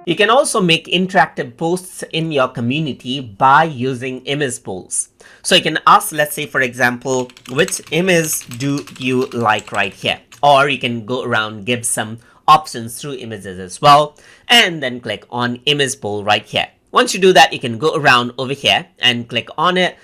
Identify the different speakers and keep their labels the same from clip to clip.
Speaker 1: You can also make interactive posts in your community by using image polls. So you can ask, let's say, for example, which image do you like right here? Or you can go around, give some options through images as well, and then click on image poll right here. Once you do that, you can go around over here and click on it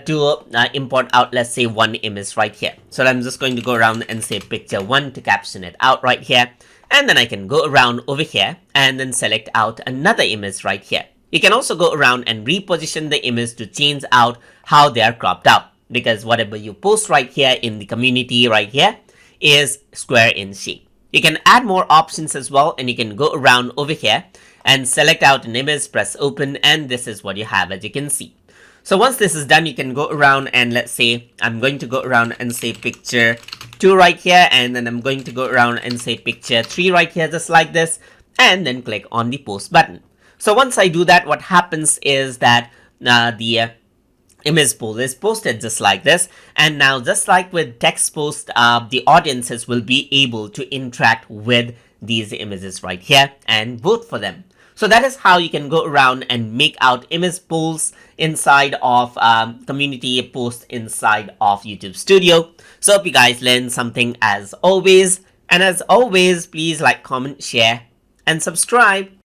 Speaker 1: to import out, let's say, one image right here. So I'm just going to go around and say picture 1 to caption it out right here. And then I can go around over here and then select out another image right here. You can also go around and reposition the image to change out how they are cropped out, because whatever you post right here in the community right here is square in shape. You can add more options as well, and you can go around over here and select out an image, press open, and this is what you have, as you can see. So once this is done, you can go around and let's say I'm going to go around and say picture 2 right here, and then I'm going to go around and say picture 3 right here, just like this, and then click on the post button. So once I do that, what happens is that the image poll is posted just like this. And now, just like with text post, the audiences will be able to interact with these images right here and vote for them. So that is how you can go around and make out image polls inside of community posts inside of YouTube Studio. So hope you guys learned something as always. And as always, please like, comment, share, and subscribe.